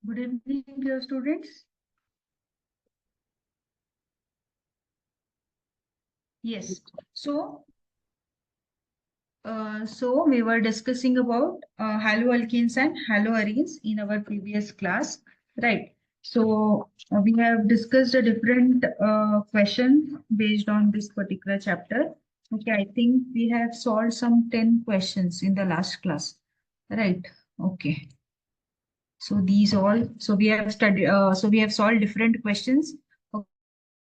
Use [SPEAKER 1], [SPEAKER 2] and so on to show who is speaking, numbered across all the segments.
[SPEAKER 1] Good evening, dear students. Yes. So we were discussing about haloalkanes and haloarenes in our previous class, right? So we have discussed a different question based on this particular chapter. Okay, I think we have solved some 10 questions in the last class, right? Okay. So these all, so we have studied, so we have solved different questions.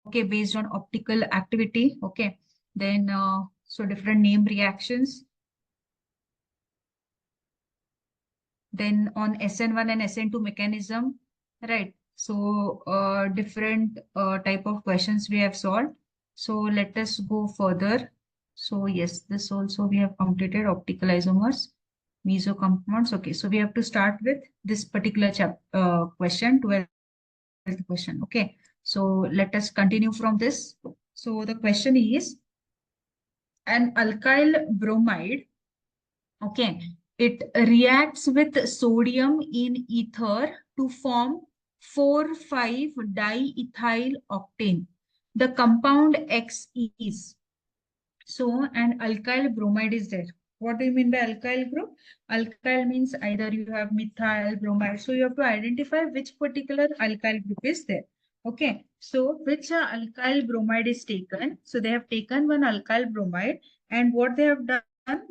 [SPEAKER 1] Okay, based on optical activity. Okay, then so different name reactions. Then on SN1 and SN2 mechanism, right? So different type of questions we have solved. So let us go further. So yes, this also we have completed optical isomers, meso compounds. Okay, so we have to start with this particular question, 12th question. Okay, so let us continue from this. So the question is, an alkyl bromide, okay, it reacts with sodium in ether to form 4,5-diethyl octane. The compound X is. So an alkyl bromide is there. What do you mean by alkyl group? Alkyl means either you have methyl, bromide. So you have to identify which particular alkyl group is there. Okay. So which alkyl bromide is taken? So they have taken one alkyl bromide, and what they have done,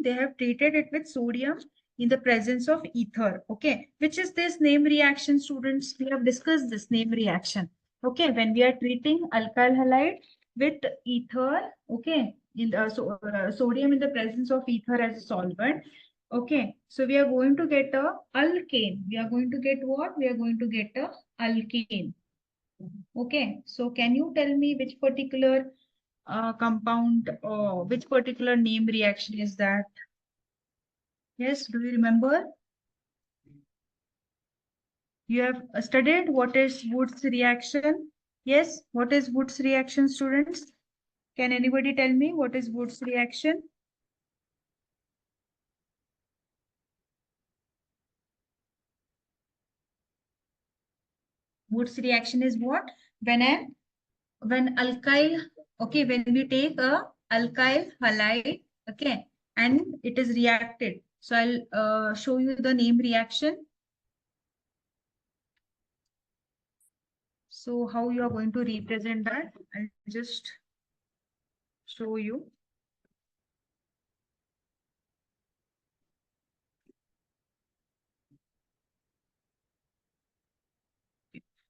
[SPEAKER 1] they have treated it with sodium in the presence of ether. Okay. Which is this name reaction, students? We have discussed this name reaction. Okay. When we are treating alkyl halide with ether, okay, in the sodium in the presence of ether as a solvent. Okay, so we are going to get a alkane. We are going to get what? We are going to get a alkane. Okay, so can you tell me which particular compound or which particular name reaction is that? Yes, do you remember? You have studied what is Wood's reaction? Yes, what is Wood's reaction, students? Can anybody tell me what is Wood's reaction? Wood's reaction is what? When alkyl, okay, when we take a alkyl halide, okay, and it is reacted. So I'll show you the name reaction. So how you are going to represent that? I'll just show you.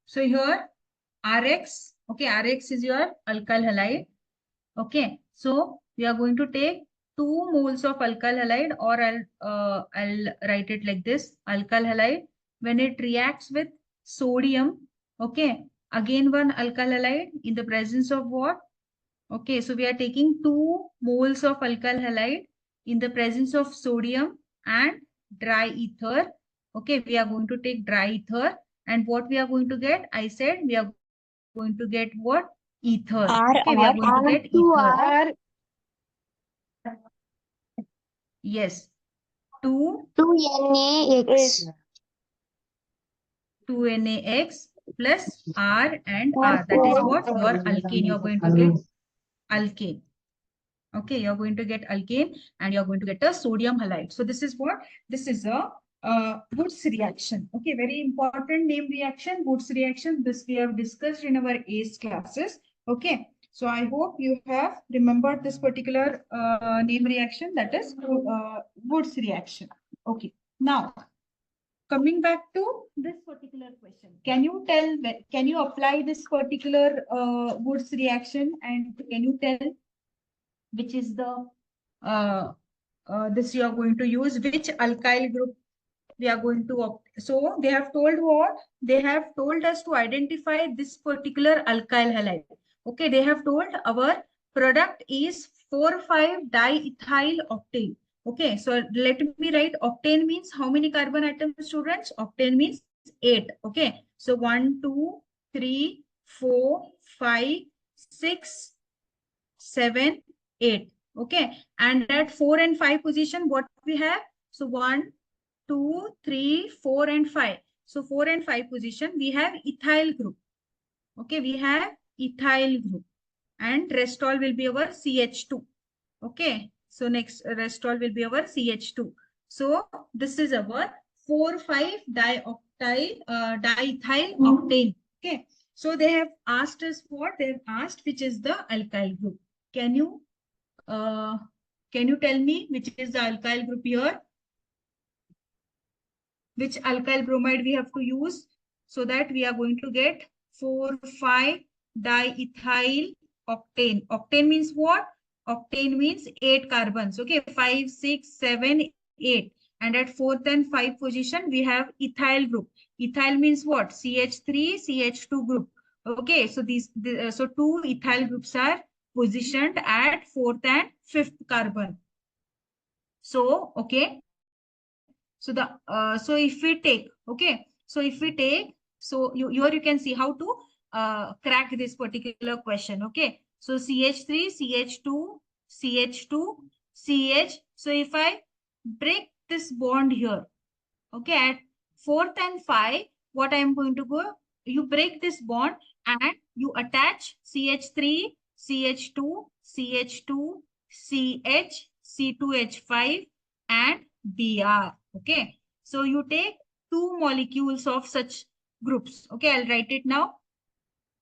[SPEAKER 1] So here Rx, okay, Rx is your alkyl halide. Okay, so we are going to take 2 moles of alkyl halide, or I'll write it like this: alkyl halide. When it reacts with sodium, okay, again one alkyl halide in the presence of what? Okay, so we are taking 2 moles of alkyl halide in the presence of sodium and dry ether. Okay, we are going to take dry ether, and what we are going to get? I said we are going to get what? Ether. Okay, we are going to get ether. Yes,
[SPEAKER 2] 2NaX
[SPEAKER 1] 2NaX plus R and R. That is what? Your alkane. You are going to get alkane. Okay, you're going to get alkane, and you're going to get a sodium halide. So this is what? This is a Woods reaction. Okay, very important name reaction, Woods reaction. This we have discussed in our ACE classes. Okay, so I hope you have remembered this particular name reaction, that is Woods reaction. Okay, now coming back to this particular question, can you tell, can you apply this particular Woods reaction, and can you tell which is the this you are going to use, which alkyl group we are going to opt. So they have told what? They have told us to identify this particular alkyl halide. Okay, they have told our product is 4,5-diethyl octane. Okay, so let me write. Octane means how many carbon atoms, students? Octane means 8. Okay, so 1, 2, 3, 4, 5, 6, 7, 8. Okay, and at 4 and 5 position, what we have? So 1, 2, 3, 4, and 5. So 4 and 5 position, we have ethyl group. Okay, we have ethyl group. And rest all will be our CH2. Okay, so next rest all will be our CH2. So this is our 4,5 diethyl octane. Okay, so they have asked us what? They have asked which is the alkyl group. Can you uh, tell me which is the alkyl group here? Which alkyl bromide we have to use so that we are going to get 4,5 diethyl octane. Octane means what? Octane means 8 carbons. Okay, 5, 6, 7, 8. And at 4th and 5th position, we have ethyl group. Ethyl means what? CH3, CH2 group. Okay, so so 2 ethyl groups are positioned at 4th and 5th carbon. So, okay, so so if we take, okay, so if we take, so here you can see how to crack this particular question. Okay, so CH3, CH2, CH2, CH. So if I break this bond here, okay, at 4th and 5, what I am going to go, you break this bond and you attach CH3, CH2, CH2, CH, C2H5 and Br. Okay, so you take 2 molecules of such groups. Okay, I'll write it now.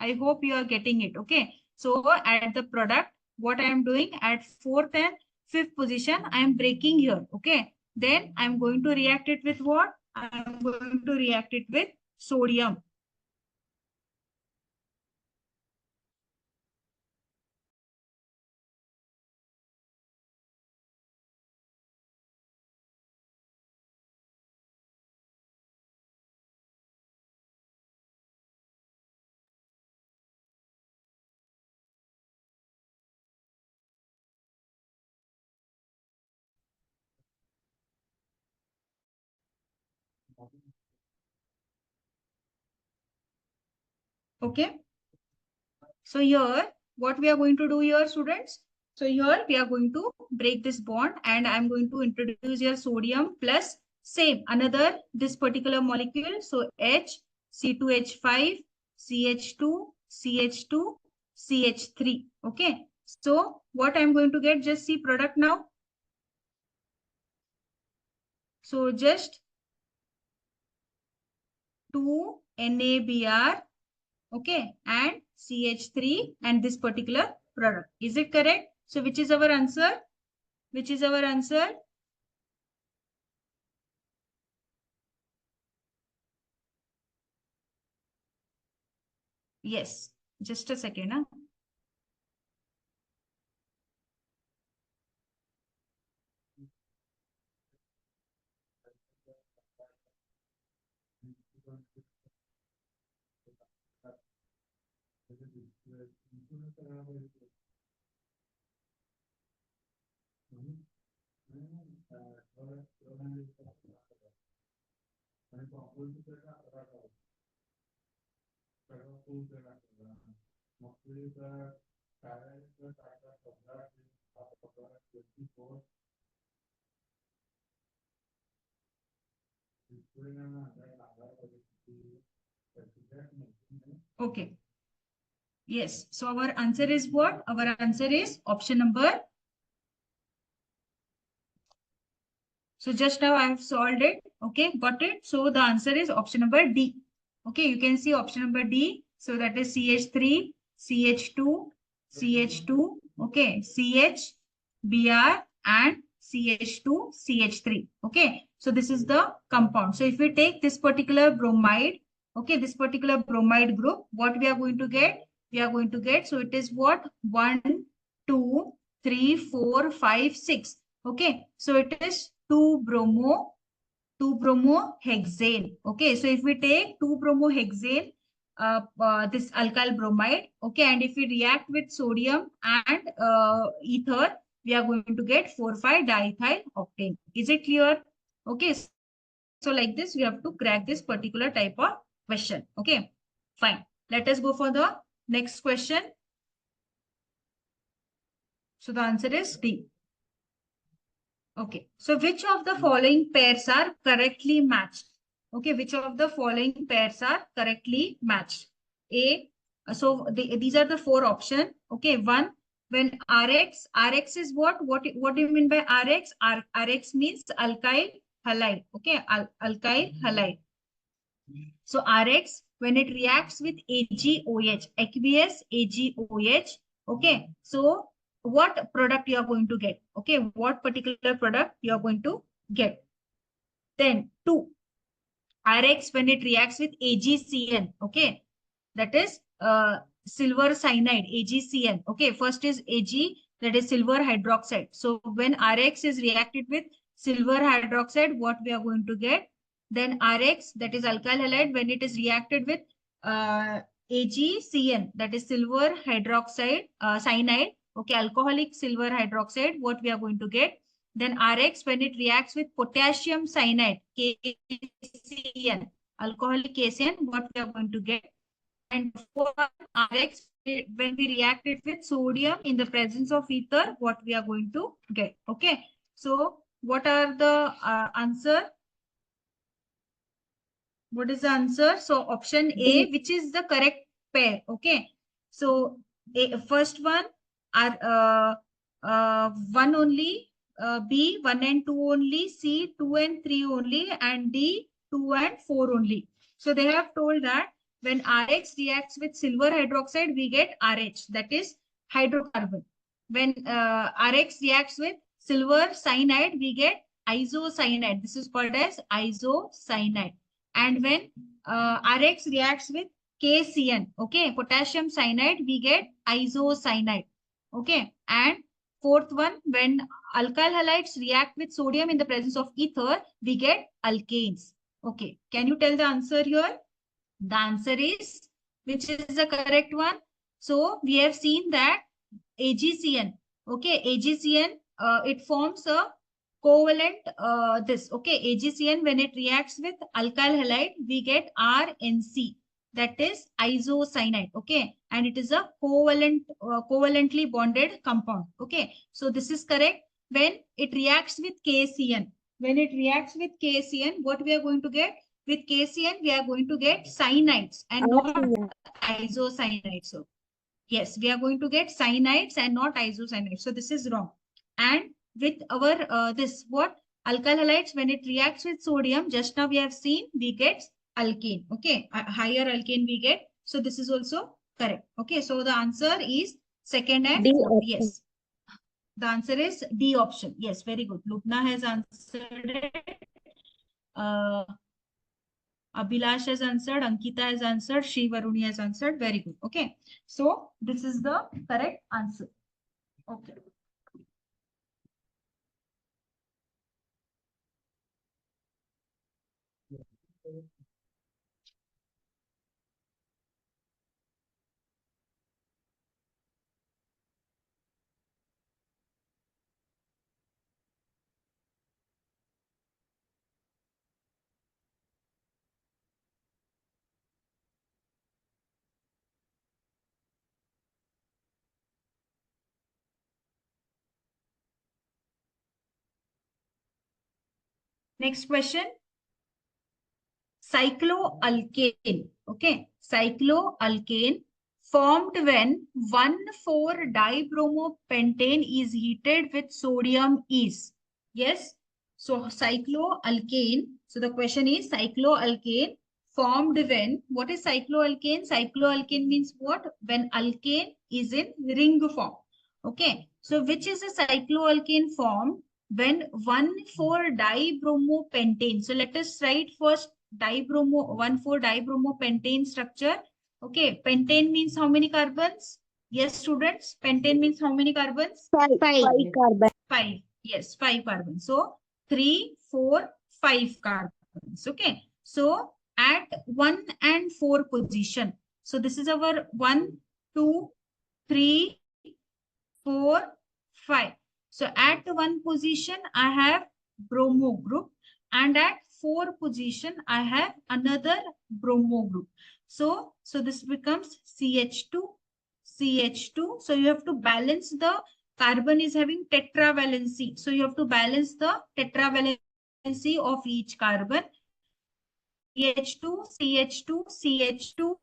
[SPEAKER 1] I hope you are getting it. Okay, so at the product, what I am doing at 4th and 5th position, I am breaking here. Okay, then I'm going to react it with what? I'm going to react it with sodium. Okay. So here, what we are going to do here, students? So here we are going to break this bond and I'm going to introduce here sodium plus same another this particular molecule. So H, C2H5, CH2, CH2, CH3. Okay. So what I'm going to get, just see product now. So just 2 NABR, okay, and CH3 and this particular product. Is it correct? So which is our answer? Which is our answer? Yes. Just a second. Huh? Okay. Yes. So our answer is what? Our answer is option number. So just now I have solved it. Okay, got it. So the answer is option number D. Okay, you can see option number D. So that is CH3, CH2, CH2, okay, CH, Br and CH2, CH3. Okay, so this is the compound. So if we take this particular bromide, okay, this particular bromide group, what we are going to get? We are going to get, so it is what? 1, 2, 3, 4, 5, 6. Okay, so it is 2-bromohexane. Okay, so if we take 2-bromohexane, this alkyl bromide, okay, and if we react with sodium and ether, we are going to get 4,5-diethyl octane. Is it clear? Okay, so like this, we have to crack this particular type of question. Okay, fine. Let us go for the next question. So the answer is D. Okay, so which of the following pairs are correctly matched? Okay, which of the following pairs are correctly matched? A, these are the four options. Okay, one, when Rx is what? What do you mean by Rx? Rx means alkyl halide. Okay, alkyl halide. So Rx, when it reacts with AgOH, aqueous AgOH, okay, so what product you are going to get? Okay, what particular product you are going to get? Then two, Rx, when it reacts with AgCN, okay, that is silver cyanide, AgCN. Okay, first is Ag, that is silver hydroxide. So when Rx is reacted with silver hydroxide, what we are going to get? Then Rx, that is alkyl halide, when it is reacted with AgCN, that is silver hydroxide, cyanide, okay, alcoholic silver hydroxide, what we are going to get? Then Rx, when it reacts with potassium cyanide, KCN, alcoholic KCN, what we are going to get? And for Rx, when we react it with sodium in the presence of ether, what we are going to get? Okay. So what are the answer? What is the answer? So option A,
[SPEAKER 2] D.
[SPEAKER 1] which is the correct pair. Okay. So first one are one only, B 1 and 2 only, C 2 and 3 only, and D 2 and 4 only. So they have told that when Rx reacts with silver hydroxide, we get RH, that is hydrocarbon. When Rx reacts with silver cyanide, we get isocyanide. This is called as isocyanide. And when Rx reacts with KCN, okay, potassium cyanide, we get isocyanide. Okay. And fourth one, when alkyl halides react with sodium in the presence of ether, we get alkanes. Okay. Can you tell the answer here? The answer is, which is the correct one? So we have seen that AgCN, okay, AgCN, it forms a covalent, okay, AgCN, when it reacts with alkyl halide, we get RNC, that is isocyanide, okay, and it is a covalently bonded compound, okay. So this is correct. When it reacts with KCN, what we are going to get? With KCN, we are going to get cyanides and not
[SPEAKER 2] RCN.
[SPEAKER 1] isocyanides. So yes, we are going to get cyanides and not isocyanides. So this is wrong. And with our this what alkyl halides, when it reacts with sodium, just now we have seen we get alkane. Okay, a higher alkane we get. So this is also correct. Okay, so the answer is second and
[SPEAKER 2] D
[SPEAKER 1] fourth.
[SPEAKER 2] option.
[SPEAKER 1] Yes, the answer is D option. Yes, very good. Lubna has answered it. Abhilash has answered, Ankita has answered, Shri Varuni has answered. Very good. Okay. So this is the correct answer. Okay. Next question. Cycloalkane. Okay. Cycloalkane formed when 1,4-dibromopentane is heated with sodium is. Yes. So cycloalkane. So the question is cycloalkane formed when. What is cycloalkane? Cycloalkane means what? When alkane is in ring form. Okay. So which is a cycloalkane formed when 1,4-dibromopentane. So let us write first 1,4-dibromopentane structure. Okay, pentane means how many carbons? Yes, students, pentane means how many carbons?
[SPEAKER 2] 5. 5 carbon.
[SPEAKER 1] 5. Yes, 5 carbons. So 3, 4, 5 carbons. Okay. So at 1 and 4 position. So this is our 1, 2, 3, 4, 5. So at 1 position, I have bromo group, and at 4 position, I have another bromo group. So this becomes CH2, CH2. So you have to balance the carbon is having tetravalency. So you have to balance the tetravalency of each carbon. CH2, CH2, CH2,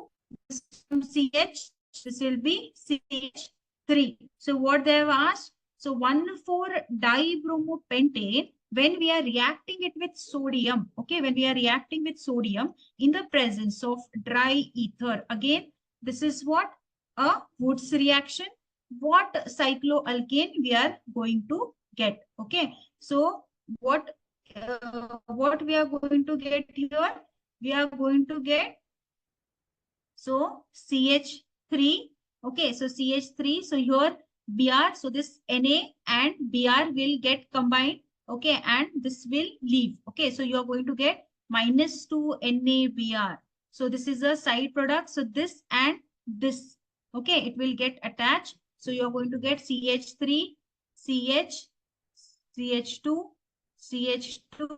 [SPEAKER 1] CH, this will be CH3. So what they have asked, so 1,4-dibromopentane, when we are reacting it with sodium, okay, when we are reacting with sodium in the presence of dry ether, again, this is what? A Woods reaction. What cycloalkane we are going to get, okay? So what we are going to get here? We are going to get, so CH3, okay, so CH3, so here Br, so this Na and Br will get combined, okay, and this will leave, okay, so you are going to get -2 NaBr. So this is a side product, so this and this, okay, it will get attached. So you are going to get CH3, CH, CH2, CH2,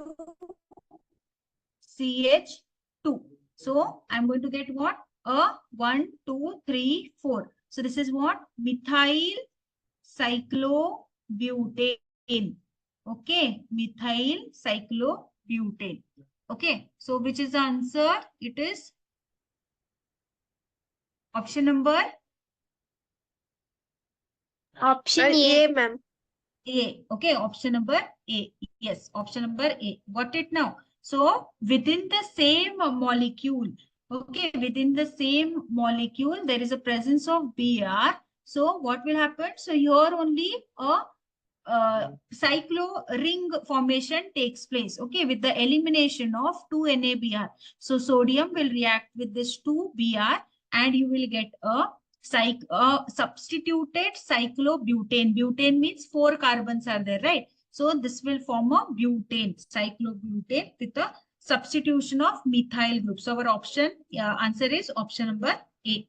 [SPEAKER 1] CH2. So I'm going to get what? A 1, 2, 3, 4. So this is what? Methyl cyclobutane. Okay, methyl cyclobutane. Okay, so which is the answer? It is option number
[SPEAKER 2] Option A, ma'am.
[SPEAKER 1] A. Okay, option number A. Yes, option number A. Got it now? So within the same molecule, okay, within the same molecule, there is a presence of Br. So what will happen? So here only a cyclo ring formation takes place, okay, with the elimination of 2 NaBr. So sodium will react with this 2 Br and you will get a substituted cyclobutane. Butane means 4 carbons are there, right? So this will form a butane, cyclobutane with a substitution of methyl group. So our option answer is option number A.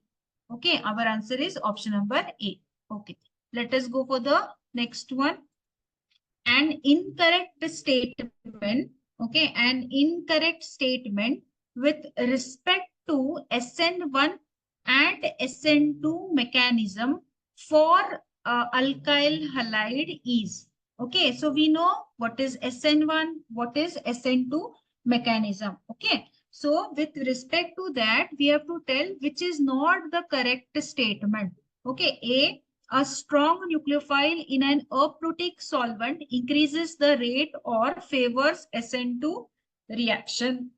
[SPEAKER 1] Okay, our answer is option number A. Okay, let us go for the next one. An incorrect statement, okay, an incorrect statement with respect to SN1 and SN2 mechanism for alkyl halide is, okay, so we know what is SN1, what is SN2 mechanism, okay. So with respect to that, we have to tell which is not the correct statement, okay. A strong nucleophile in an aprotic solvent increases the rate or favors SN2 reaction.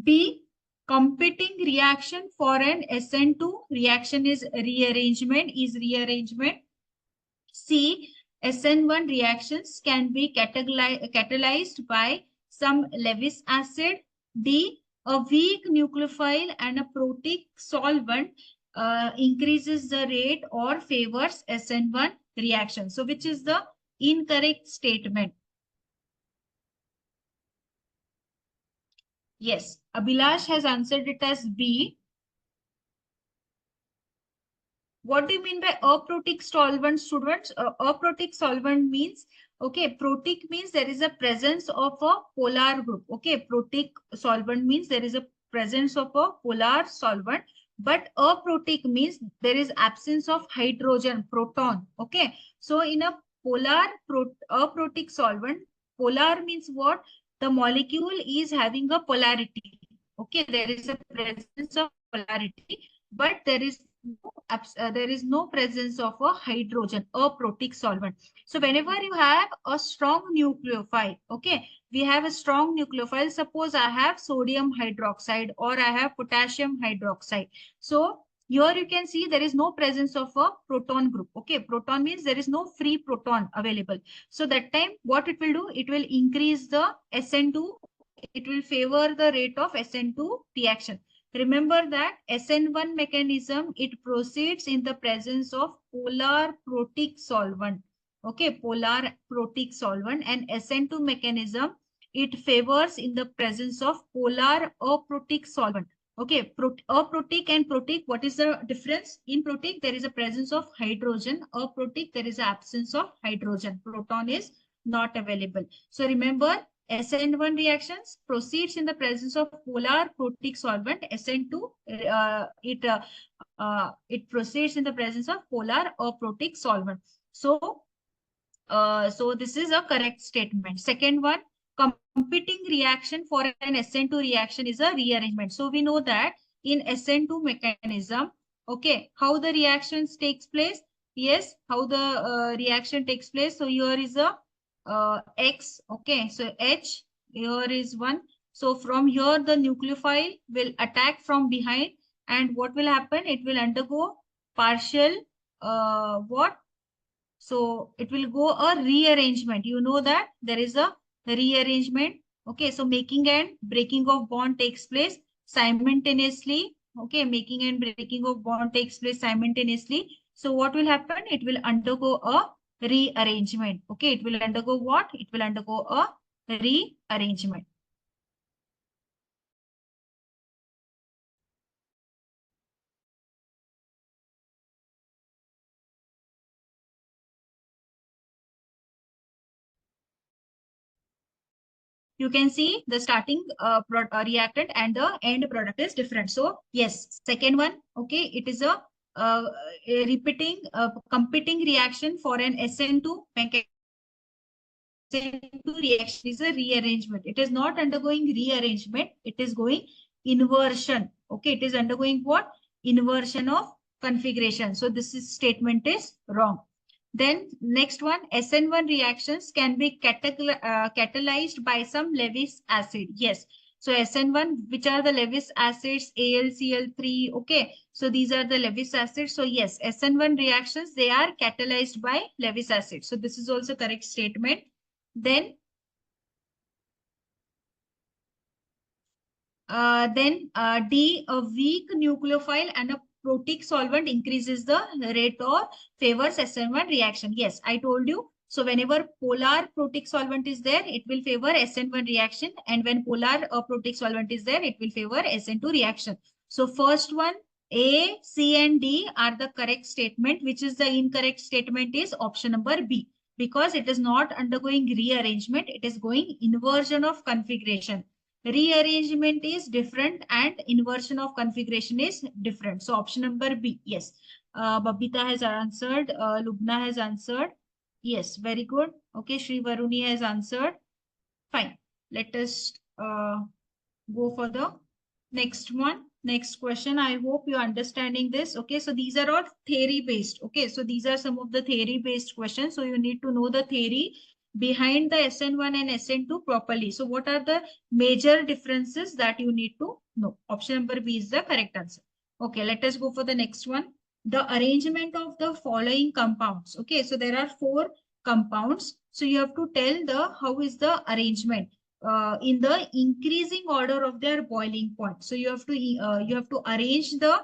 [SPEAKER 1] B, competing reaction for an SN2 reaction is rearrangement, C, SN1 reactions can be catalyzed by some Lewis acid. D, a weak nucleophile and a protic solvent increases the rate or favors SN1 reaction. So which is the incorrect statement? Yes, Abhilash has answered it as B. What do you mean by aprotic solvent, students? Aprotic solvent means, okay, protic means there is a presence of a polar group. Okay, protic solvent means there is a presence of a polar solvent, but aprotic means there is absence of hydrogen, proton. Okay, so in a polar aprotic solvent, polar means what? The molecule is having a polarity. Okay, there is a presence of polarity, but there is no presence of a hydrogen, a protic solvent. So whenever you have a strong nucleophile, okay, we have a strong nucleophile. Suppose I have sodium hydroxide or I have potassium hydroxide. So here you can see there is no presence of a proton group. Okay, proton means there is no free proton available. So that time what it will do? It will increase the SN2. It will favor the rate of SN2 reaction. Remember that SN1 mechanism, it proceeds in the presence of polar protic solvent. Okay, polar protic solvent, and SN2 mechanism, it favors in the presence of polar aprotic solvent. Okay, aprotic and protic, what is the difference? In protic, there is a presence of hydrogen. Aprotic, there is absence of hydrogen. Proton is not available. So remember, SN1 reactions proceeds in the presence of polar protic solvent. SN2, it proceeds in the presence of polar or protic solvent. So, so this is a correct statement. Second one, competing reaction for an SN2 reaction is a rearrangement. So we know that in SN2 mechanism, okay, how the reactions takes place. Yes, how the reaction takes place. So here is a X, okay, so H, here is one. So from here, the nucleophile will attack from behind, and what will happen? It will undergo partial what? So it will go a rearrangement. You know that there is a rearrangement. Okay, so making and breaking of bond takes place simultaneously. Okay, making and breaking of bond takes place simultaneously. So what will happen? It will undergo a rearrangement. Okay, it will undergo what? It will undergo a rearrangement. You can see the starting reactant and the end product is different. So yes, second one, okay, it is a repeating competing reaction for an SN2 SN2 reaction is a rearrangement. It is not undergoing rearrangement. It is going inversion. Okay, it is undergoing what? Inversion of configuration. So this statement is wrong. Then next one, SN1 reactions can be catalyzed by some Lewis acid. Yes. So SN1, which are the Lewis acids, AlCl3. Okay. So these are the Lewis acids. So yes, SN1 reactions, they are catalyzed by Lewis acid. So this is also correct statement. Then D, a weak nucleophile and a protic solvent increases the rate or favors SN1 reaction. Yes, I told you. So whenever polar protic solvent is there, it will favor SN1 reaction. And when polar protic solvent is there, it will favor SN2 reaction. So first one, A, C, and D are the correct statement. Which is the incorrect statement is option number B. Because it is not undergoing rearrangement, it is going inversion of configuration. Rearrangement is different and inversion of configuration is different. So option number B, yes. Babita has answered. Lubna has answered. Yes, very good. Okay, Sri Varuni has answered. Fine. Let us go for the next one. Next question. I hope you're understanding this. Okay, so these are all theory based. Okay, so these are some of the theory based questions. So you need to know the theory behind the SN1 and SN2 properly. So what are the major differences that you need to know? Option number B is the correct answer. Okay, let us go for the next one. The arrangement of the following compounds. Okay, so there are 4 compounds. So you have to tell the how is the arrangement in the increasing order of their boiling point. So you have to arrange the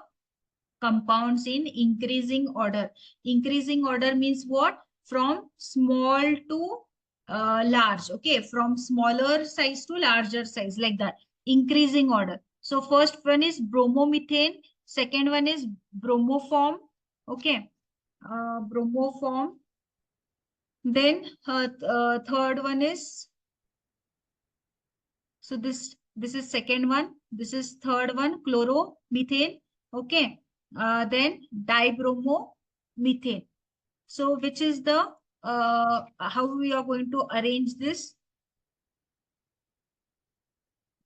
[SPEAKER 1] compounds in increasing order. Increasing order means what? From small to large. Okay, from smaller size to larger size, like that. Increasing order. So first one is bromomethane. Second one is bromoform. Okay, bromoform. Then third one is, so this is second one. This is third one, chloromethane. Okay. Then dibromomethane. So which is the how we are going to arrange this?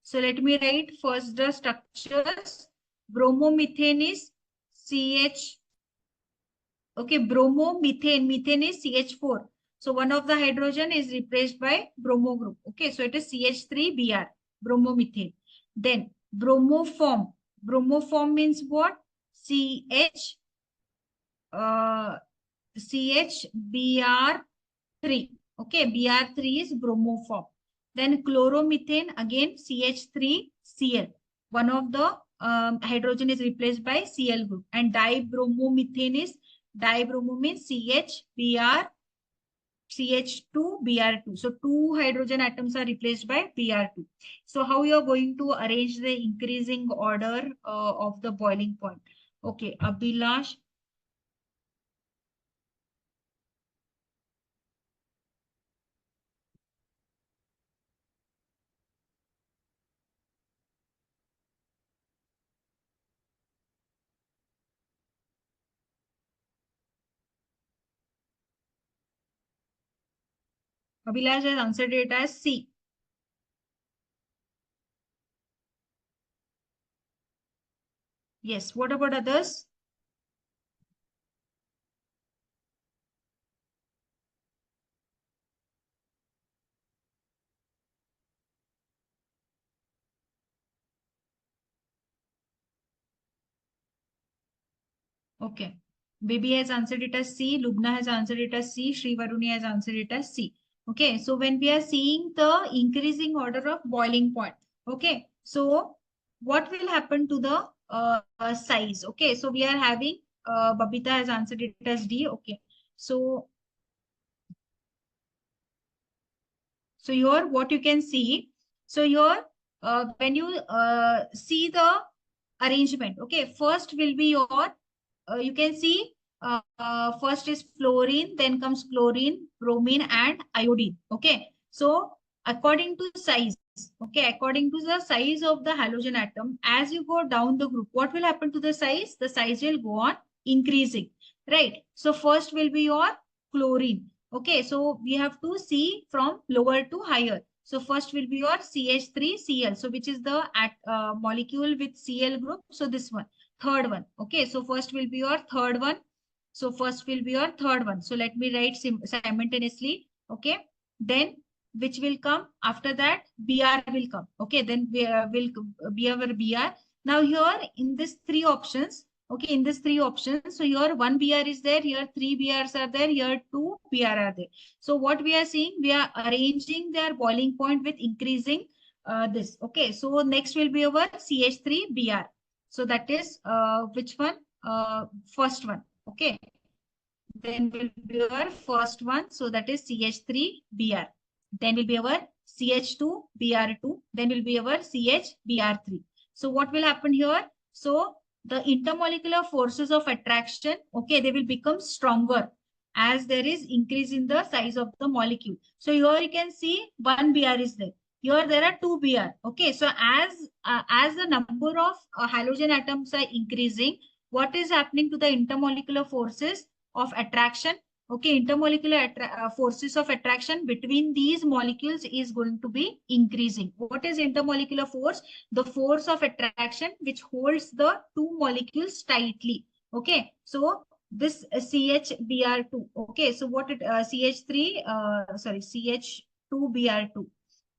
[SPEAKER 1] So let me write first the structures. Bromomethane is CH. Okay, bromomethane. Methane is CH4. So one of the hydrogen is replaced by bromo group. Okay, so it is CH3Br, bromomethane. Then bromoform. Bromoform means what? CH, CHBr3. Okay, Br3 is bromoform. Then chloromethane, again CH3Cl. One of the hydrogen is replaced by Cl group. And dibromomethane is, dibromo means CHBr, CH2Br2. So 2 hydrogen atoms are replaced by Br2. So how you are going to arrange the increasing order of the boiling point? Okay, Abhilash. Abhilash has answered it as C. Yes. What about others? Okay. Baby has answered it as C. Lubna has answered it as C. Shri Varuni has answered it as C. Okay. So when we are seeing the increasing order of boiling point, okay. So what will happen to the size? Okay. So we are having Babita has answered it as D. Okay. So here what you can see. So here when you see the arrangement, okay. First will be your you can see first is fluorine, then comes chlorine, bromine, and iodine. Okay. So according to size, okay, according to the size of the halogen atom, as you go down the group, what will happen to the size? The size will go on increasing, right? So first will be your chlorine. Okay. So we have to see from lower to higher. So first will be your CH3Cl. So which is the molecule with Cl group. So this one. Third one. Okay, so first will be your third one. So first will be your third one. So let me write simultaneously. Okay, then which will come after that? Br will come. Okay, then we will be our Br. Now here in this three options. Okay, in this three options, so here one Br is there, here three Brs are there, here two Br are there. So what we are seeing, we are arranging their boiling point with increasing this. Okay, so next will be our CH3Br. So that is which one? First one. Okay. Then will be our first one. So that is CH3Br. Then will be our CH2Br2. Then will be our CHBr3. So what will happen here? So the intermolecular forces of attraction, okay, they will become stronger as there is increase in the size of the molecule. So here you can see one Br is there. Here there are two Br. Okay, so as the number of halogen atoms are increasing, what is happening to the intermolecular forces of attraction? Okay, intermolecular forces of attraction between these molecules is going to be increasing. What is intermolecular force? The force of attraction which holds the two molecules tightly. Okay, so this CHBr2. Okay, so what it CH3 sorry CH2Br2.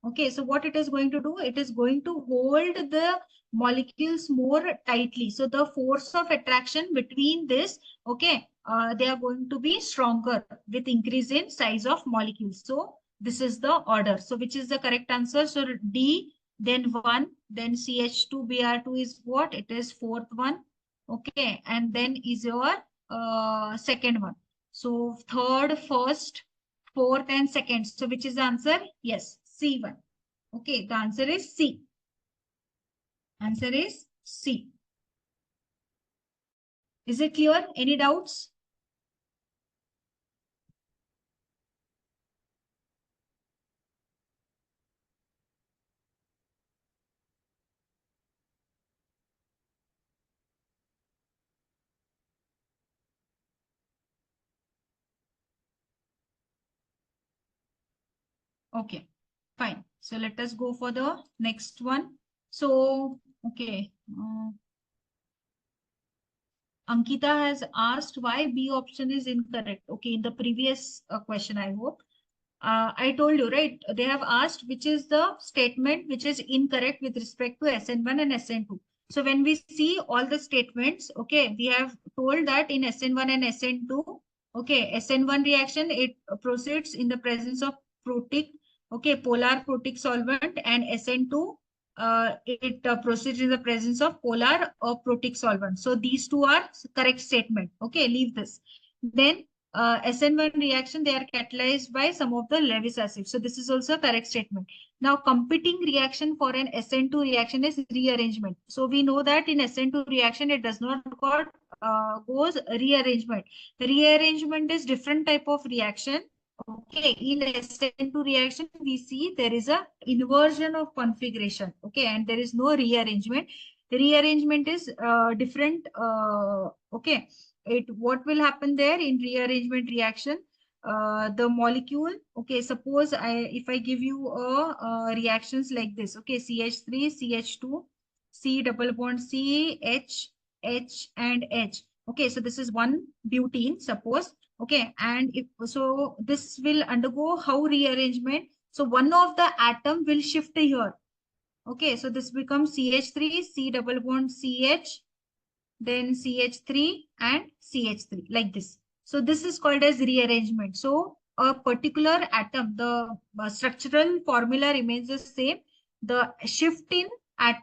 [SPEAKER 1] Okay, so what it is going to do? It is going to hold the molecules more tightly. So the force of attraction between this, okay, they are going to be stronger with increase in size of molecules. So this is the order. So which is the correct answer? So D, then 1, then CH2Br2 is what? It is fourth one. Okay, and then is your second one. So third, first, fourth, and second. So which is the answer? Yes, C1. Okay, the answer is C. Answer is C. Is it clear? Any doubts? Okay, fine. So let us go for the next one. So, okay. Ankita has asked why B option is incorrect. Okay, in the previous question, I hope. I told you, right? They have asked which is the statement which is incorrect with respect to SN1 and SN2. So when we see all the statements, okay, we have told that in SN1 and SN2, okay, SN1 reaction, it proceeds in the presence of protic, okay, polar protic solvent, and SN2, it proceeds in the presence of polar or protic solvent. So these two are correct statement. Okay, leave this. Then SN1 reaction, they are catalyzed by some of the Lewis acids. So this is also a correct statement. Now, competing reaction for an SN2 reaction is rearrangement. So we know that in SN2 reaction, it does not goes rearrangement. Rearrangement is different type of reaction. Okay, in SN2 reaction, we see there is a inversion of configuration. Okay, and there is no rearrangement. Rearrangement is different. Okay, what will happen there in rearrangement reaction? The molecule. Okay, suppose if I give you reactions like this. Okay, CH3, CH2, C double bond C, H, H and H. Okay, so this is one butene, suppose. Okay, and if so, this will undergo how rearrangement. So one of the atom will shift here. Okay, so this becomes CH3, C double bond CH, then CH3 and CH3 like this. So this is called as rearrangement. So a particular atom, the structural formula remains the same. The shift in at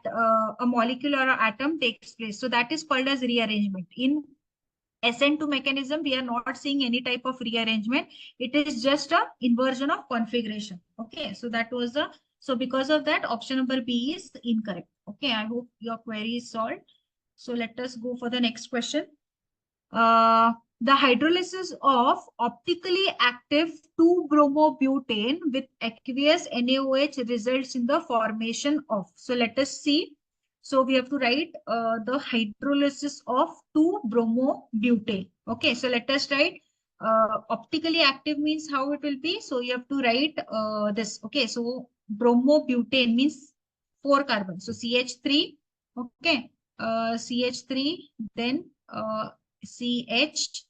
[SPEAKER 1] a molecule or atom takes place. So that is called as rearrangement. In SN2 mechanism, we are not seeing any type of rearrangement. It is just a inversion of configuration. Okay, so that was the, so because of that, option number B is incorrect. Okay, I hope your query is solved. So let us go for the next question. The hydrolysis of optically active 2-bromobutane with aqueous NaOH results in the formation of. So let us see. So we have to write the hydrolysis of 2-bromobutane. Okay, so let us write optically active means how it will be. So you have to write this. Okay, so bromobutane means 4 carbons. So CH3. Okay, CH3, then CH,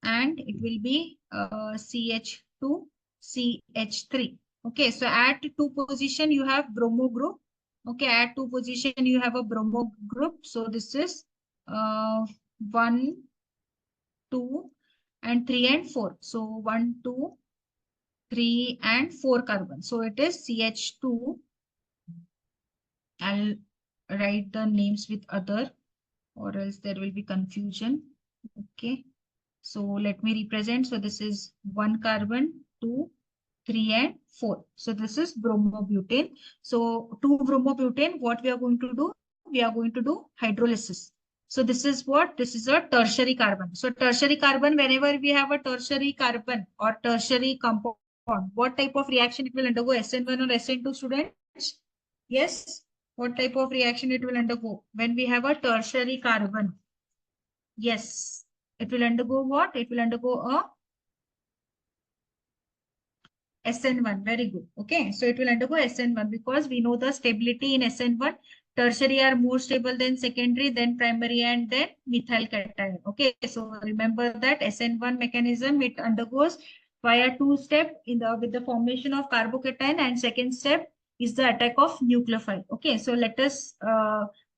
[SPEAKER 1] and it will be CH2, CH3. Okay, so at 2 position you have bromo group. Okay, at 2 position you have a bromo group. So this is 1, 2, and 3 and 4. So 1, 2, 3, and 4 carbon. So it is CH2. I'll write the names with other, or else there will be confusion. Okay, so let me represent. So this is 1 carbon, 2, 3, and 4. So this is bromobutane. So 2-bromobutane, what we are going to do? We are going to do hydrolysis. So this is what? This is a tertiary carbon. So tertiary carbon, whenever we have a tertiary carbon or tertiary compound, what type of reaction it will undergo? SN1 or SN2, students? Yes. What type of reaction it will undergo when we have a tertiary carbon? Yes. It will undergo what? It will undergo a SN1. Very good. Okay. So it will undergo SN1 because we know the stability in SN1. Tertiary are more stable than secondary, then primary, and then methyl cation. Okay. So remember that SN1 mechanism, it undergoes via 2 step in the with the formation of carbocation, and second step is the attack of nucleophile. Okay. So let us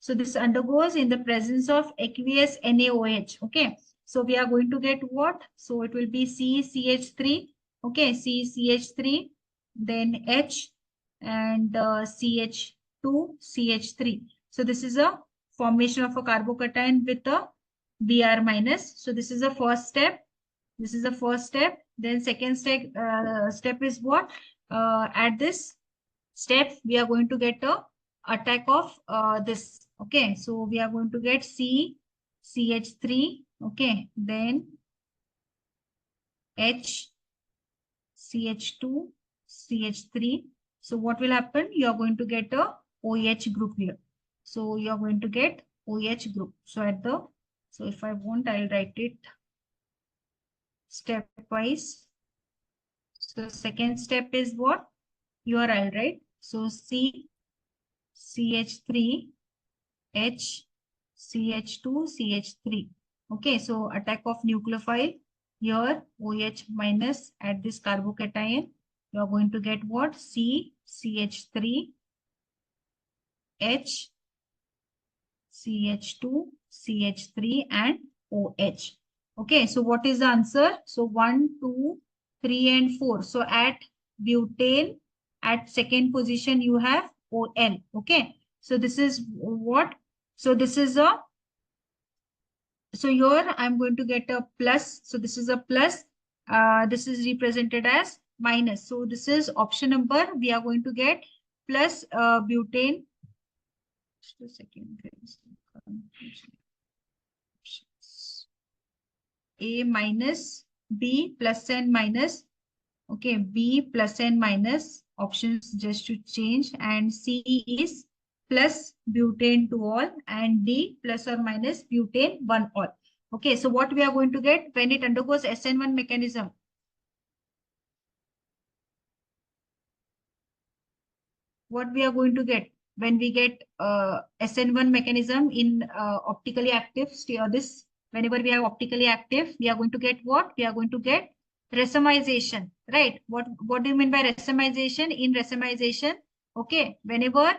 [SPEAKER 1] so this undergoes in the presence of aqueous NaOH. Okay. So we are going to get what? So it will be CCH3. Okay, CCH3, then H, and CH2, CH3. So this is a formation of a carbocation with a Br minus. So this is the first step. This is the first step. Then second step is what? At this step, we are going to get a attack of this. Okay, so we are going to get CH3. Okay, then H, CH2, CH3. So what will happen? You are going to get a OH group here. So you are going to get OH group. So at the, so if I want, I'll write it stepwise. So second step is what? Here I'll write. So CH3, H, CH2, CH3. Okay, so attack of nucleophile. Here OH minus at this carbocation. You are going to get what? CH3, H, CH2, CH3, and OH. Okay, so what is the answer? So 1, 2, 3, and 4. So at butane, at second position, you have OL. Okay, so this is what? So this is a, so here I'm going to get a plus. So this is a plus. This is represented as minus. So this is option number. We are going to get plus butane. Just a second. A minus, B plus and minus. Okay, B plus and minus. Options just to change. And C is plus butane 2 all, and D plus or minus butane 1 all. Okay, so what we are going to get when it undergoes SN1 mechanism? What we are going to get? when we get SN1 mechanism in optically active, this whenever we have optically active, we are going to get what? We are going to get racemization, right? What do you mean by racemization? In racemization, okay, whenever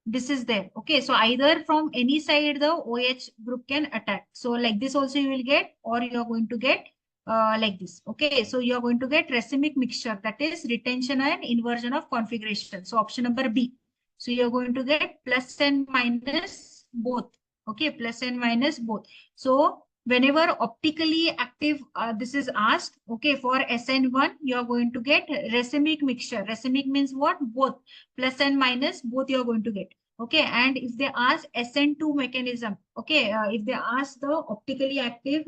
[SPEAKER 1] this is there, okay, so either from any side the OH group can attack. So like this also you will get, or you are going to get like this. Okay, so you are going to get racemic mixture, that is retention and inversion of configuration. So option number B. So you are going to get plus and minus both. Okay, plus and minus both. So whenever optically active, this is asked, okay, for SN1, you are going to get racemic mixture. Racemic means what? Both. Plus and minus, both you are going to get. Okay, and if they ask SN2 mechanism, okay, if they ask the optically active,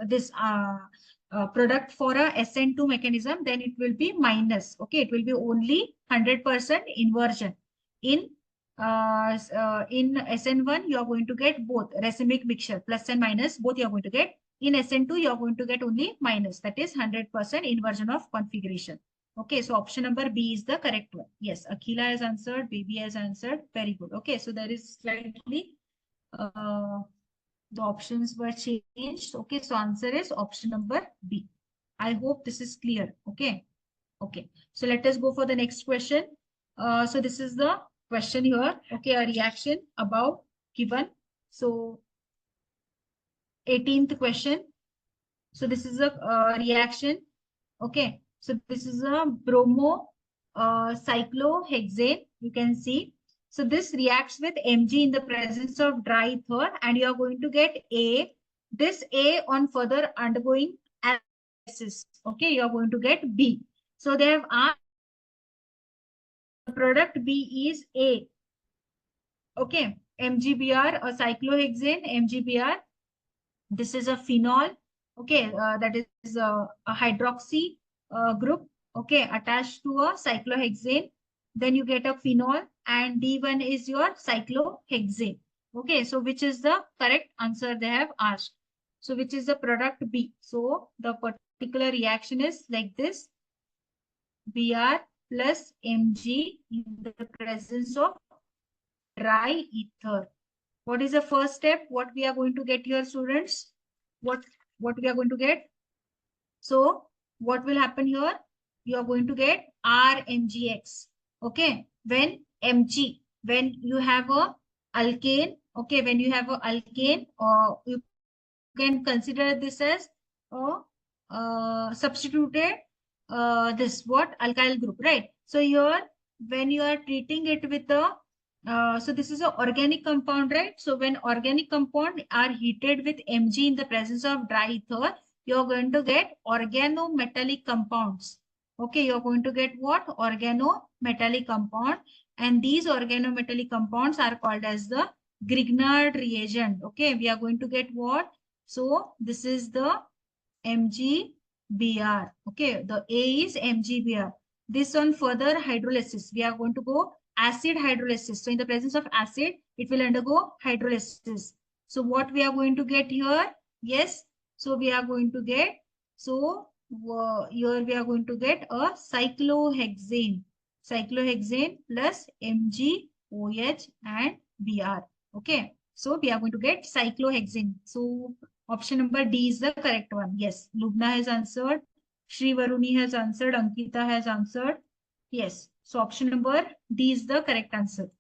[SPEAKER 1] this product for a SN2 mechanism, then it will be minus. Okay, it will be only 100% inversion. In SN1, you are going to get both racemic mixture, plus and minus, both you are going to get. In SN2, you are going to get only minus, that is 100% inversion of configuration. Okay, so option number B is the correct one. Yes, Akhila has answered, Baby has answered. Very good. Okay, so there is slightly the options were changed. Okay, so answer is option number B. I hope this is clear. Okay. Okay, so let us go for the next question. So this is the question here. Okay, a reaction above given. So 18th question. So this is a reaction. Okay, so this is a bromo cyclohexane. You can see. So this reacts with Mg in the presence of dry ether, and you are going to get A. This A on further undergoing analysis. Okay, you are going to get B. So they have asked the product B is A. Okay, MgBr, a cyclohexane, MgBr. This is a phenol. Okay, that is a hydroxy group. Okay, attached to a cyclohexane. Then you get a phenol, and D1 is your cyclohexane. Okay, so which is the correct answer they have asked? So which is the product B? So the particular reaction is like this. Br plus Mg in the presence of dry ether. What is the first step? What we are going to get here, students? What we are going to get? So what will happen here? You are going to get RMgx. Okay, when Mg, when you have a alkane, okay, when you have a alkane, or you can consider this as a substituted this what alkyl group, right? So here when you are treating it with a so this is an organic compound, right? So when organic compound are heated with Mg in the presence of dry ether, you're going to get organometallic compounds. Okay, you're going to get what? Organometallic compound, and these organometallic compounds are called as the Grignard reagent. Okay, we are going to get what? So this is the MgBr. Okay, the A is MgBr. This on further hydrolysis, we are going to go acid hydrolysis. So in the presence of acid, it will undergo hydrolysis. So what we are going to get here? Yes. So we are going to get, so here we are going to get a cyclohexane. Cyclohexane plus MgOH and Br. Okay. So we are going to get cyclohexane. So option number D is the correct one. Yes. Lubna has answered. Shri Varuni has answered. Ankita has answered. Yes. So option number D is the correct answer.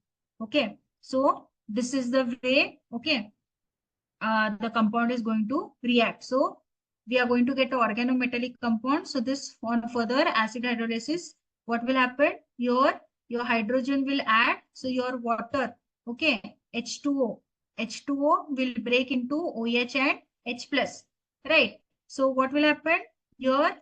[SPEAKER 1] Okay. So this is the way, okay, the compound is going to react. So we are going to get an organometallic compound. So this on further acid hydrolysis, what will happen? Your hydrogen will add. So your water, okay, H2O. H2O will break into OH and H plus, right? So what will happen? Your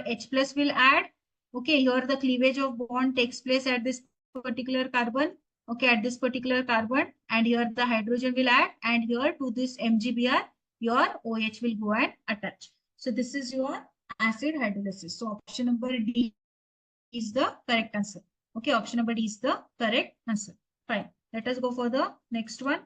[SPEAKER 1] H plus will add. Okay, here the cleavage of bond takes place at this particular carbon. Okay, at this particular carbon, and here the hydrogen will add, and here to this MgBr, your OH will go and attach. So this is your acid hydrolysis. So option number D is the correct answer. Okay, option number D is the correct answer. Fine. Let us go for the next one.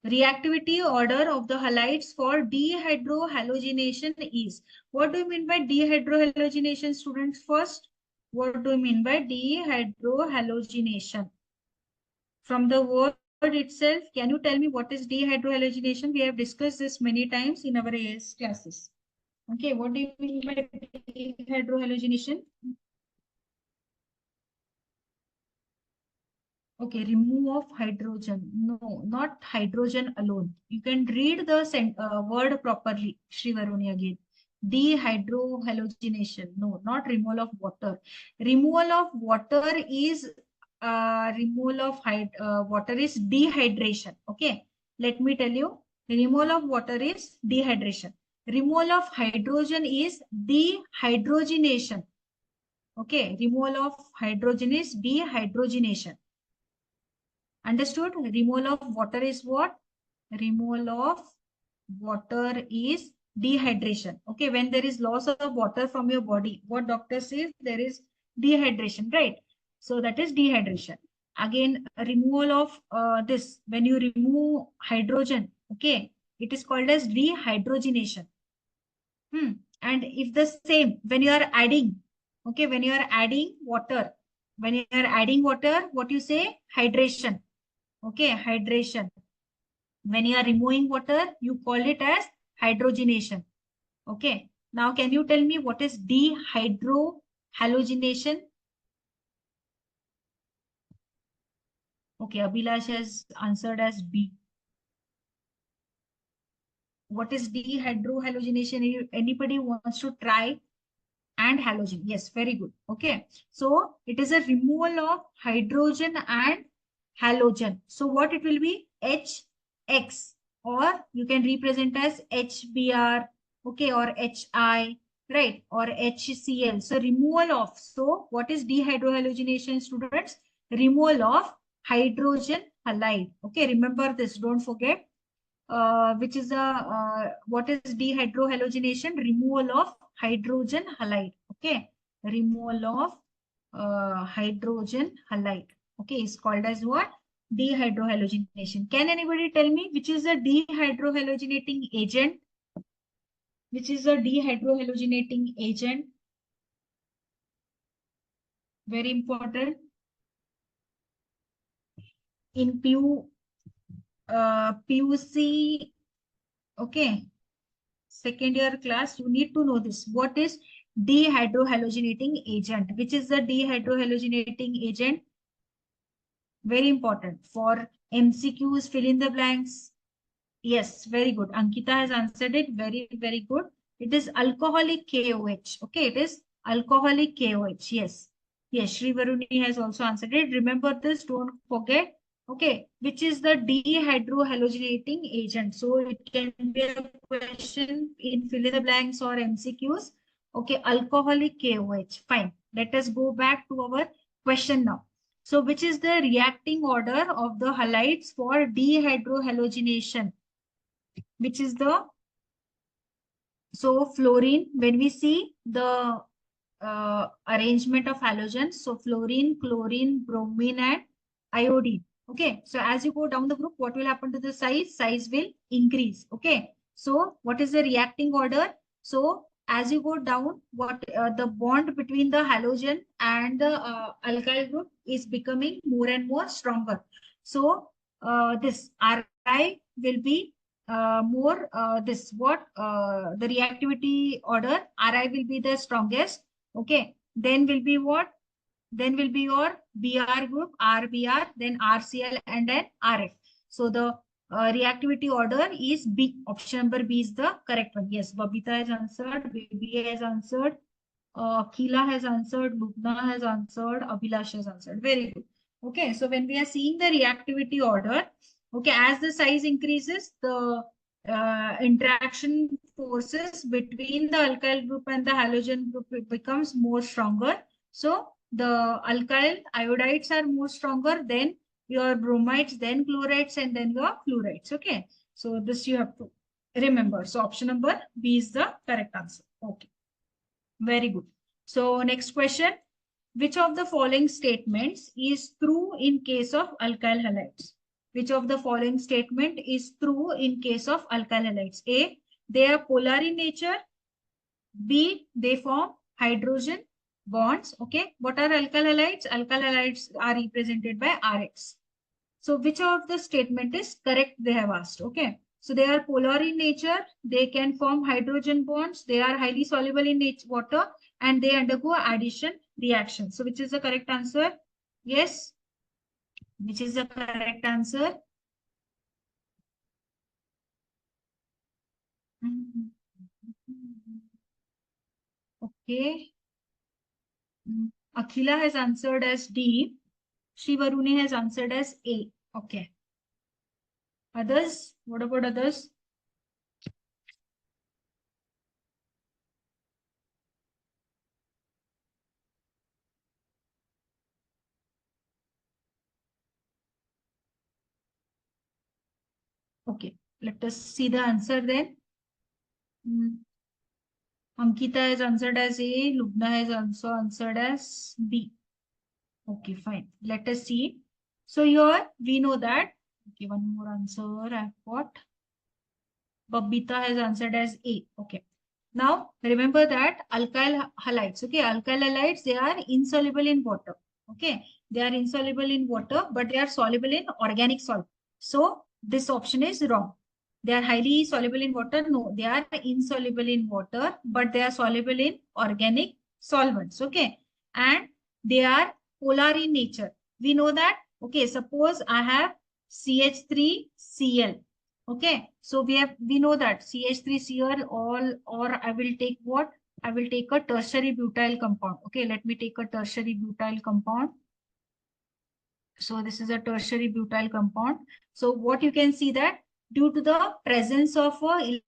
[SPEAKER 1] Reactivity order of the halides for dehydrohalogenation is. What do you mean by dehydrohalogenation, students? First, What do you mean by dehydrohalogenation? From the word itself, can you tell me what is dehydrohalogenation? We have discussed this many times in our AS classes. Okay, what do you mean by dehydrohalogenation? Okay, remove of hydrogen. No, not hydrogen alone. You can read the word properly, Shri Varuni again. Dehydrohalogenation. No, not removal of water. Removal of water is water is dehydration. Okay, let me tell you. Removal of water is dehydration. Removal of hydrogen is dehydrogenation. Okay, removal of hydrogen is dehydrogenation. Understood? Removal of water is what? Removal of water is dehydration. Okay, when there is loss of water from your body, what doctor says, there is dehydration, right? So that is dehydration. Again, removal of this, when you remove hydrogen, okay, it is called as dehydrogenation. And if the same, when you are adding, okay, when you are adding water, what you say? Hydration. Okay, hydration. When you are removing water, you call it as hydrogenation. Okay. Now, can you tell me what is dehydrohalogenation? Okay, Abhilash has answered as B. What is dehydrohalogenation? Anybody wants to try? And halogen. Yes, very good. Okay. So it is a removal of hydrogen and halogen. So what it will be? HX, or you can represent as HBr, okay, or HI, right, or HCl. So removal of. So what is dehydrohalogenation, students? Removal of hydrogen halide. Okay, remember this. Don't forget. Which is what is dehydrohalogenation? Removal of hydrogen halide. Okay, removal of hydrogen halide. Okay, is called as what? Dehydrohalogenation. Can anybody tell me which is a dehydrohalogenating agent? Which is a dehydrohalogenating agent? Very important. In PUC, okay, second year class, you need to know this. What is dehydrohalogenating agent? Which is the dehydrohalogenating agent? Very important for MCQs, fill in the blanks. Yes, very good. Ankita has answered it. Very, very good. It is alcoholic KOH. Okay, it is alcoholic KOH. Yes. Yes, Shri Varuni has also answered it. Remember this, don't forget. Okay, which is the dehydrohalogenating agent? So it can be a question in fill in the blanks or MCQs. Okay, alcoholic KOH. Fine. Let us go back to our question now. So which is the reacting order of the halides for dehydrohalogenation? Which is the, so fluorine, when we see the arrangement of halogens, so fluorine, chlorine, bromine, and iodine. Okay, so as you go down the group, what will happen to the size? Size will increase. Okay, so what is the reacting order? So as you go down, what the bond between the halogen and the alkyl group is becoming more and more stronger. So this Ri will be more this what the reactivity order Ri will be the strongest. Okay, then will be what? Then will be your Br group, RBr, then RCl, and then RF. So the reactivity order is B. Option number B is the correct one. Yes, Babita has answered, Baby has answered, Kila has answered, Lubna has answered, Abhilash has answered. Very good. Okay, so when we are seeing the reactivity order, okay, as the size increases, the interaction forces between the alkyl group and the halogen group becomes more stronger. So the alkyl iodides are more stronger than your bromides, then chlorides, and then your fluorides. Okay, so this you have to remember. So option number B is the correct answer. Okay, very good. So next question. Which of the following statements is true in case of alkyl halides? Which of the following statement is true in case of alkyl halides? A, they are polar in nature. B, they form hydrogen. bonds. Okay, what are alkyl halides? Alkyl halides are represented by Rx. So which of the statement is correct, they have asked. Okay, so they are polar in nature, they can form hydrogen bonds, they are highly soluble in water, and they undergo addition reaction. So which is the correct answer? Yes, which is the correct answer? Okay. Akhila has answered as D. Shivaruni has answered as A. Okay. Others? What about others? Okay. Let us see the answer then. Ankita has answered as A. Lubna has also answered as B. Okay, fine. Let us see. So here we know that. Okay, one more answer I've got. Babita has answered as A. Okay. Now remember that alkyl halides. Okay, alkyl halides, they are insoluble in water. Okay, they are insoluble in water, but they are soluble in organic solvent. So this option is wrong. They are highly soluble in water. No, they are insoluble in water, but they are soluble in organic solvents. Okay, and they are polar in nature. We know that. Okay, suppose I have CH3Cl. Okay, so we know that CH3Cl all, or I will take what? I will take a tertiary butyl compound. Okay, let me take a tertiary butyl compound. So this is a tertiary butyl compound. So what you can see that due to the presence of a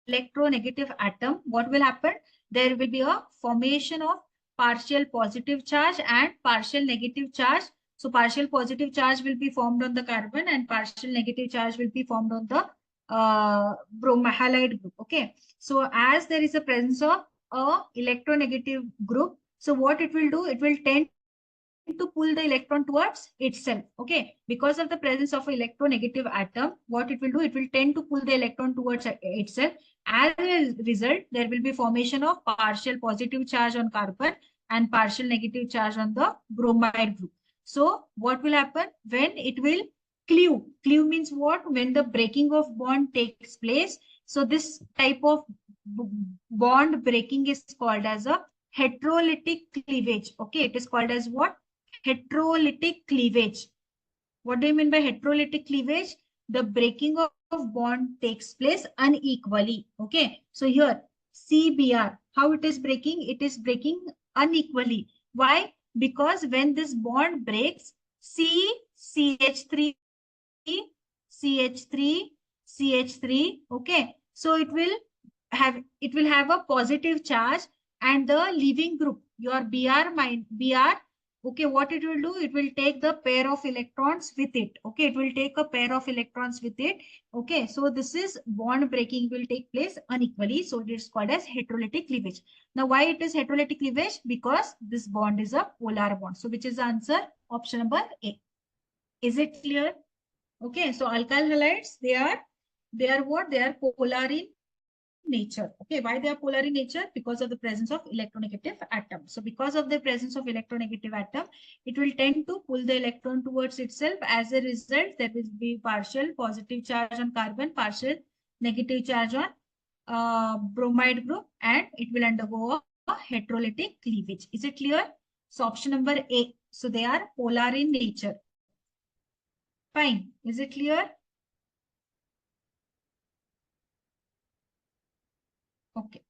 [SPEAKER 1] electronegative atom, what will happen? There will be a formation of partial positive charge and partial negative charge. So partial positive charge will be formed on the carbon and partial negative charge will be formed on the bromohalide group. Okay. So as there is a presence of a electronegative group, so what it will do, it will tend to pull the electron towards itself. Okay, because of the presence of electronegative atom, what it will do, it will tend to pull the electron towards itself. As a result, there will be formation of partial positive charge on carbon and partial negative charge on the bromide group. So what will happen when it will cleave? Cleave means what? When the breaking of bond takes place. So this type of bond breaking is called as a heterolytic cleavage. Okay, it is called as what? Heterolytic cleavage. What do you mean by heterolytic cleavage? The breaking of bond takes place unequally. Okay, so here CBr, how it is breaking? It is breaking unequally. Why? Because when this bond breaks, CH3, CH3, CH3. Okay, so it will have a positive charge, and the leaving group, your Br, okay, what it will do, it will take the pair of electrons with it. Okay, it will take a pair of electrons with it. Okay, so this is bond breaking will take place unequally, so it is called as heterolytic cleavage. Now why it is heterolytic cleavage? Because this bond is a polar bond. So which is the answer? Option number A. Is it clear? Okay, so alkyl halides, they are what? They are polar in nature. Okay, why they are polar in nature? Because of the presence of electronegative atom. So because of the presence of electronegative atom, it will tend to pull the electron towards itself. As a result, there will be partial positive charge on carbon, partial negative charge on bromide group, and it will undergo a heterolytic cleavage. Is it clear? So option number A. So they are polar in nature. Fine. Is it clear? Okay.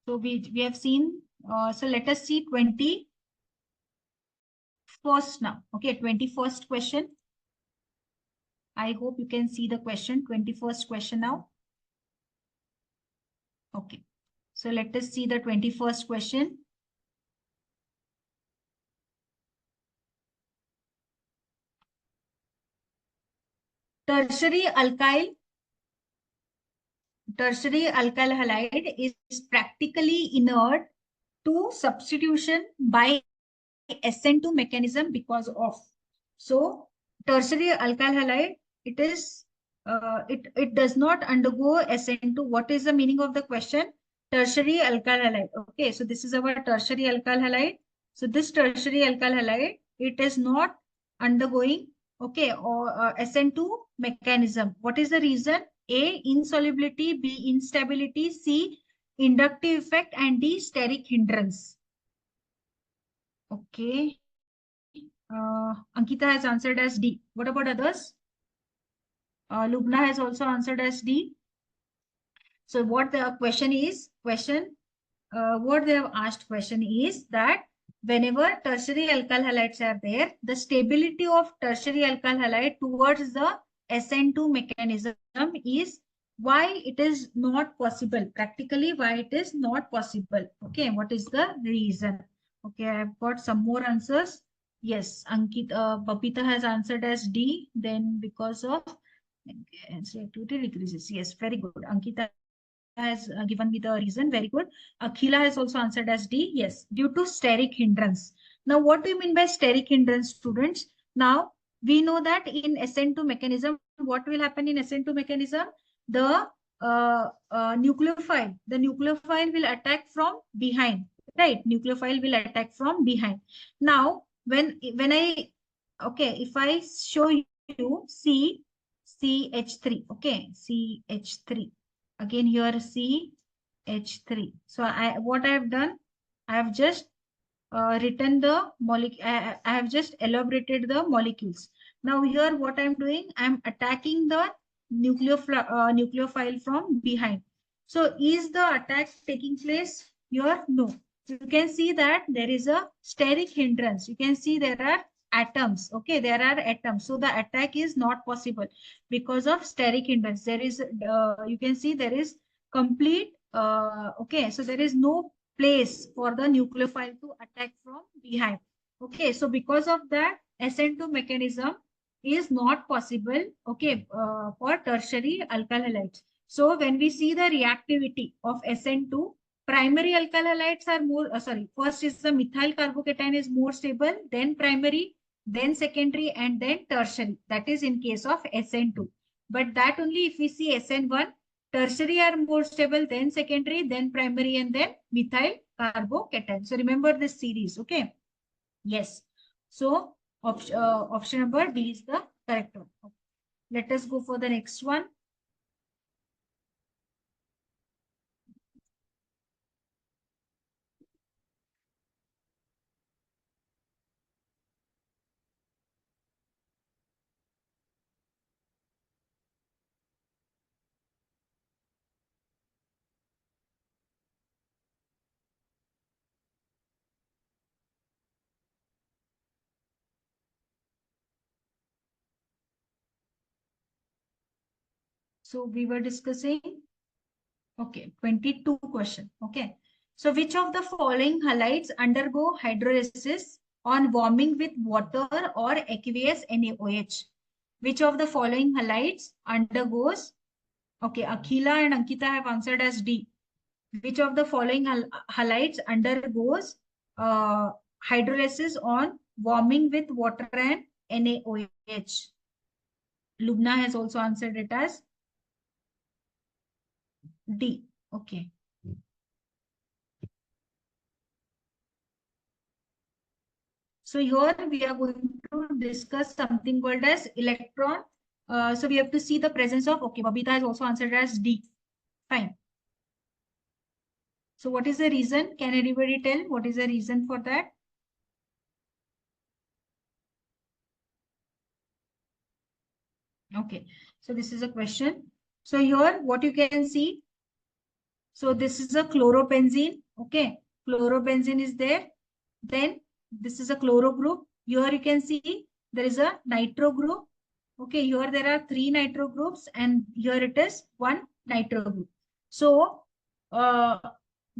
[SPEAKER 1] So we have seen, so let us see 21st now. Okay, 21st question. I hope you can see the question, 21st question now. Okay, so let us see the 21st question. Tertiary alkyl tertiary alkyl halide is practically inert to substitution by SN2 mechanism because of. So tertiary alkyl halide, it does not undergo SN2. What is the meaning of the question? Tertiary alkyl halide. Okay, so this is our tertiary alkyl halide. So this tertiary alkyl halide, it is not undergoing, okay, or SN2 mechanism. What is the reason? A, insolubility, B, instability, C, inductive effect, and D, steric hindrance. Okay. Ankita has answered as D. What about others? Lubna has also answered as D. So what the question is, what they have asked question is that whenever tertiary alkyl halides are there, the stability of tertiary alkyl halide towards the SN2 mechanism is why it is not possible. Practically, why it is not possible. Okay, what is the reason? Okay, I've got some more answers. Yes, Babita has answered as D. Then because of activity decreases. Yes, very good. Ankita has given me the reason. Very good. Akhila has also answered as D. Yes, due to steric hindrance. Now, what do you mean by steric hindrance, students? Now, we know that in SN2 mechanism, what will happen in SN2 mechanism? The nucleophile will attack from behind, right? Nucleophile will attack from behind. Now, when if I show you CH3, okay, CH3. Again here CH3. So what I have done, I have just written the molecule. I have just elaborated the molecules. Now here what I am doing, I am attacking the nucleophile from behind. So is the attack taking place here? No. You can see that there is a steric hindrance. You can see there are atoms. Okay, there are atoms. So the attack is not possible because of steric hindrance. There is, you can see there is complete, okay, so there is no place for the nucleophile to attack from behind. Okay, so because of that, SN2 mechanism is not possible, okay, for tertiary alkyl halides. So when we see the reactivity of SN2, primary alkyl halides are more, first is the methyl carbocation is more stable, then primary, then secondary, and then tertiary. That is in case of SN2. But that only if we see SN1, tertiary are more stable, then secondary, then primary, and then methyl carbocation. So remember this series, okay? Yes. So option number D is the correct one. Okay. Let us go for the next one. So we were discussing, okay, 22 question. Okay. So which of the following halides undergo hydrolysis on warming with water or aqueous NaOH? Which of the following halides undergoes, okay, Akhila and Ankita have answered as D. Which of the following halides undergoes hydrolysis on warming with water and NaOH? Lubna has also answered it as D. Okay. So here we are going to discuss something called as electron. So we have to see the presence of, okay, Babita has also answered as D. Fine. So what is the reason? Can anybody tell what is the reason for that? Okay. So this is a question. So here what you can see. So this is a chlorobenzene. Okay. Chlorobenzene is there. Then this is a chloro group. Here you can see there is a nitro group. Okay, here there are 3 nitro groups and here it is 1 nitro group. So the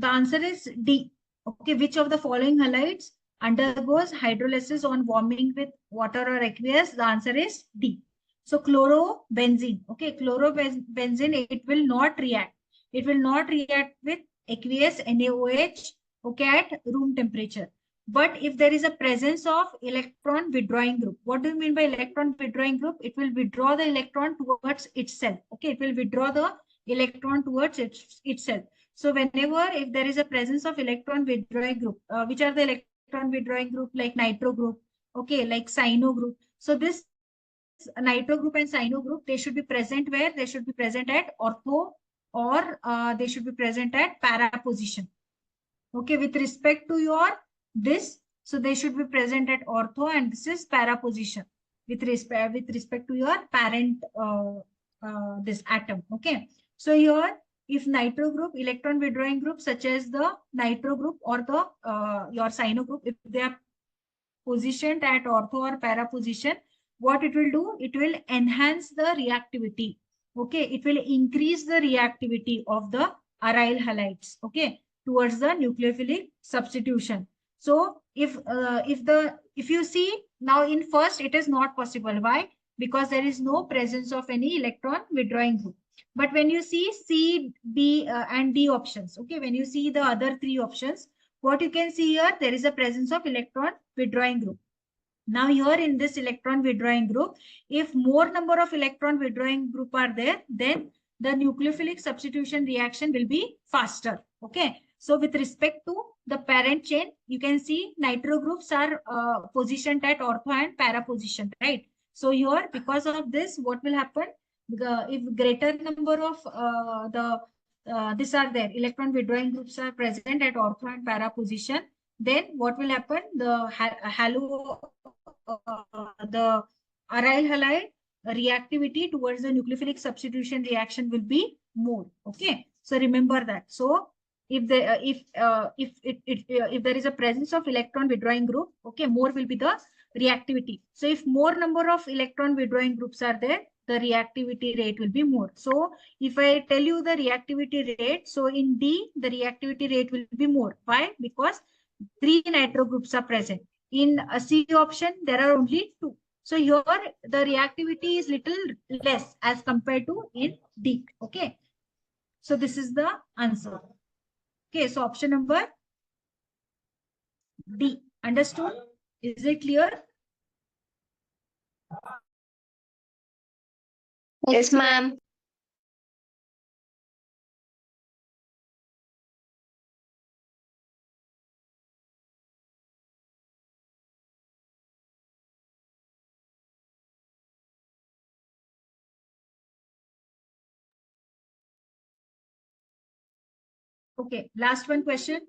[SPEAKER 1] answer is D. Okay, which of the following halides undergoes hydrolysis on warming with water or aqueous? The answer is D. So chlorobenzene. Okay, chlorobenzene, it will not react. It will not react with aqueous NaOH, okay, at room temperature. But if there is a presence of electron withdrawing group, what do you mean by electron withdrawing group? It will withdraw the electron towards itself. Okay, it will withdraw the electron towards itself. So whenever if there is a presence of electron withdrawing group, which are the electron withdrawing group, like nitro group, okay, like cyano group. So this nitro group and cyano group, they should be present where? They should be present at ortho, or they should be present at para position. Okay, with respect to your this, so they should be present at ortho, and this is para position with respect to your parent this atom. Okay, so here if nitro group, electron withdrawing group such as the nitro group or the your cyano group, if they are positioned at ortho or para position, what it will do? It will enhance the reactivity. Okay, it will increase the reactivity of the aryl halides. Okay, towards the nucleophilic substitution. So if you see now in first, it is not possible. Why? Because there is no presence of any electron withdrawing group. But when you see C, B, and D options, okay, when you see the other three options, what you can see here, there is a presence of electron withdrawing group. Now here in this electron withdrawing group, if more number of electron withdrawing group are there, then the nucleophilic substitution reaction will be faster. Okay. So with respect to the parent chain, you can see nitro groups are positioned at ortho and para position, right? So here, because of this, what will happen? If greater number of these are there, electron withdrawing groups are present at ortho and para position, then what will happen? The aryl halide reactivity towards the nucleophilic substitution reaction will be more. Okay, so remember that. So if there is a presence of electron withdrawing group, okay, more will be the reactivity. So if more number of electron withdrawing groups are there, the reactivity rate will be more. So if I tell you the reactivity rate, so in D, the reactivity rate will be more. Why? Because 3 nitro groups are present. In a C option, there are only 2. So here the reactivity is little less as compared to in D. Okay. So this is the answer. Okay. So option number D. Understood? Is it clear?
[SPEAKER 2] Yes, ma'am.
[SPEAKER 1] Okay. Last one question.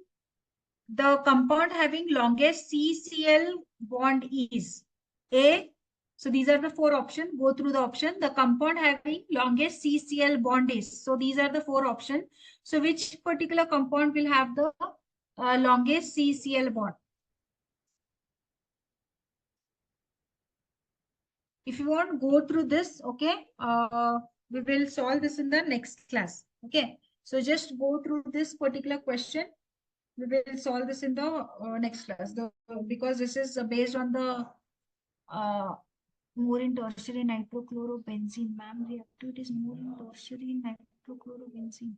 [SPEAKER 1] The compound having longest CCl bond is A. So these are the 4 options. Go through the option. The compound having longest CCl bond is. So these are the 4 options. So which particular compound will have the longest CCl bond? If you want, go through this. Okay. We will solve this in the next class. Okay. So just go through this particular question. We will solve this in the next class. Because this is based on the more in tertiary nitrochlorobenzene. Ma'am, reactivity is more in tertiary nitrochlorobenzene.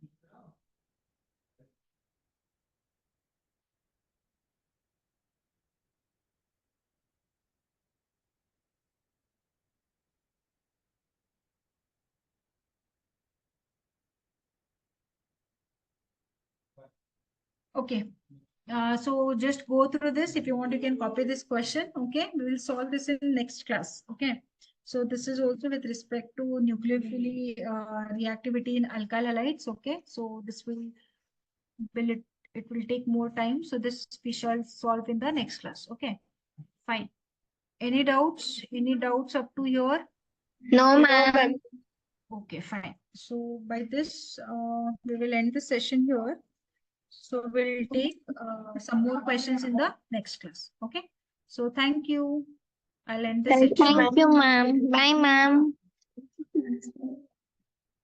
[SPEAKER 1] Okay. So just go through this. If you want, you can copy this question. Okay. We will solve this in next class. Okay. So this is also with respect to nucleophily reactivity in alkyl halides. Okay. So this will it will take more time. So this we shall solve in the next class. Okay. Fine. Any doubts? Any doubts up to here?
[SPEAKER 2] No, ma'am.
[SPEAKER 1] Okay, fine. So by this, we will end the session here. So we'll take some more questions in the next class. Okay. So thank you. I'll end the session.
[SPEAKER 2] Thank you, ma'am. Bye, ma'am.